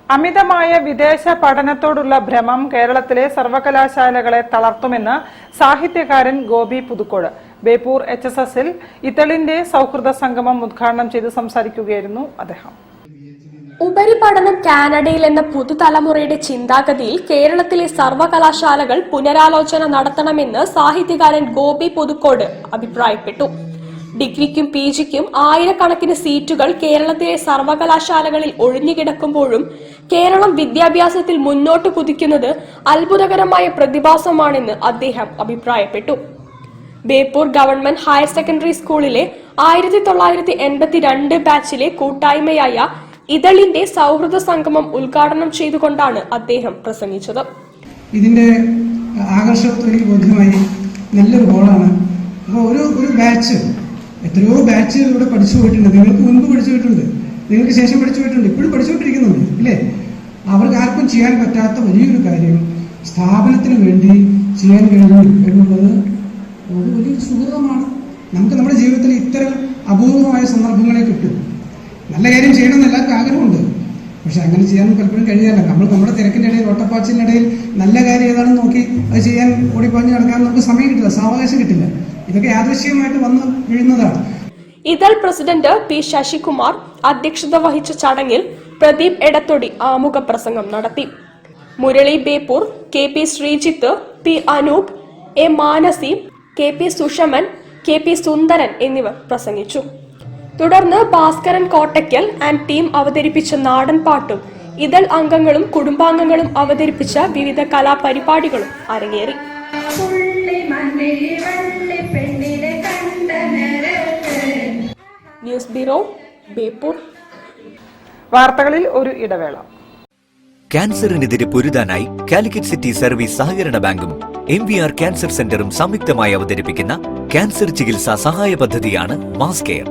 അമിതമായ വിദേശ പഠനത്തോടുള്ള ഭ്രമം കേരളത്തിലെ സർവകലാശാലകളെ തളർത്തുമെന്ന് സാഹിത്യകാരൻ ഗോപി പുതുക്കോട് ബേപ്പൂർ HSSൽ ഇറ്റലിന്റെ സൗഹൃദ സംഗമം ഉദ്ഘാടനം ചെയ്ത് സംസാരിക്കുകയായിരുന്നു അദ്ദേഹം. ഉപരിപഠനം കാനഡയിൽ എന്ന പുതുതലമുറയുടെ ചിന്താഗതിയിൽ കേരളത്തിലെ സർവകലാശാലകൾ പുനരാലോചന നടത്തണമെന്ന് സാഹിത്യകാരൻ ഗോപി പുതുക്കോട് അഭിപ്രായപ്പെട്ടു. ഡിഗ്രിക്കും PGക്കും ആയിരക്കണക്കിന് സീറ്റുകൾ കേരളത്തിലെ സർവകലാശാലകളിൽ ഒഴിഞ്ഞുകിടക്കുമ്പോഴും കേരളം വിദ്യാഭ്യാസത്തിൽ മുന്നോട്ട് കുതിക്കുന്നത് അത്ഭുതകരമായ പ്രതിഭാസമാണെന്ന് അദ്ദേഹം അഭിപ്രായപ്പെട്ടു. ബേപ്പൂർ ഗവൺമെന്റ് ഹയർ സെക്കൻഡറി സ്കൂളിലെ 1982 ബാച്ചിലെ കൂട്ടായ്മയായ ഇതളിന്റെ സൗഹൃദ സംഗമം ഉദ്ഘാടനം ചെയ്തുകൊണ്ടാണ് അദ്ദേഹം പ്രസംഗിച്ചത്. ഇതിന്റെ ആകർഷകത്വം എനിക്ക് ബോധ്യമായി. നല്ലൊരു ഹോളാണ്. അപ്പോൾ ഒരു ബാച്ച് എത്രയോ ബാച്ചുകൾ ഇവിടെ പഠിച്ചു പോയിട്ടുണ്ട്. നിങ്ങൾക്ക് മുൻപ് പഠിച്ചു പോയിട്ടുണ്ട്, നിങ്ങൾക്ക് ശേഷം പഠിച്ചു പോയിട്ടുണ്ട്, ഇപ്പോഴും പഠിച്ചുകൊണ്ടിരിക്കുന്നുണ്ട് ഇല്ലേ? അവർക്ക് ആർക്കും ചെയ്യാൻ പറ്റാത്ത വലിയൊരു കാര്യം സ്ഥാപനത്തിന് വേണ്ടി ചെയ്യാൻ കഴിയും എന്നുള്ളത് അത് വലിയൊരു സുഹൃതമാണ്. നമുക്ക് നമ്മുടെ ജീവിതത്തിൽ ഇത്തരം അപൂർവമായ സന്ദർഭങ്ങളെ കിട്ടും. നല്ല കാര്യം ചെയ്യണമെന്ന് എല്ലാവർക്കും ആഗ്രഹമുണ്ട്, പക്ഷെ അങ്ങനെ ചെയ്യാൻ പലപ്പോഴും കഴിയാല്ല. നമ്മൾ നമ്മുടെ തിരക്കിൻ്റെ ഇടയിൽ, ഒട്ടപ്പാച്ചിലിനിടയിൽ നല്ല കാര്യം ഏതാണെന്ന് നോക്കി അത് ചെയ്യാൻ ഓടിപ്പാഞ്ഞ് നടക്കാൻ നമുക്ക് സമയം കിട്ടില്ല, സാവകാശം കിട്ടില്ല. ഇതൊക്കെ യാദൃശ്ചികമായിട്ട് വന്ന് വീഴുന്നതാണ്. ഇതൾ പ്രസിഡന്റ് P. ശശികുമാർ അധ്യക്ഷത വഹിച്ച ചടങ്ങിൽ പ്രദീപ് എടത്തൊടി ആമുഖ പ്രസംഗം നടത്തി. Murali Beypore, KP Sreejith, P. Anoop, A. Manasi, KP സുഷമൻ, KP സുന്ദരൻ എന്നിവർ പ്രസംഗിച്ചു. തുടർന്ന് ഭാസ്കരൻ കോട്ടയ്ക്കൽ ആൻഡ് ടീം അവതരിപ്പിച്ച നാടൻ പാട്ടും ഇതൾ അംഗങ്ങളും കുടുംബാംഗങ്ങളും അവതരിപ്പിച്ച വിവിധ കലാപരിപാടികളും അരങ്ങേറി. News bureau, Beypore. വാർത്തകളിൽ ഒരു ഇടവേള. ക്യാൻസറിനെതിരെ പൊരുതാനായി കാലിക്കറ്റ് സിറ്റി സർവീസ് സഹകരണ ബാങ്കും MVR ക്യാൻസർ സെന്ററും സംയുക്തമായി അവതരിപ്പിക്കുന്ന ക്യാൻസർ ചികിത്സാ സഹായ പദ്ധതിയാണ് മാസ് കെയർ.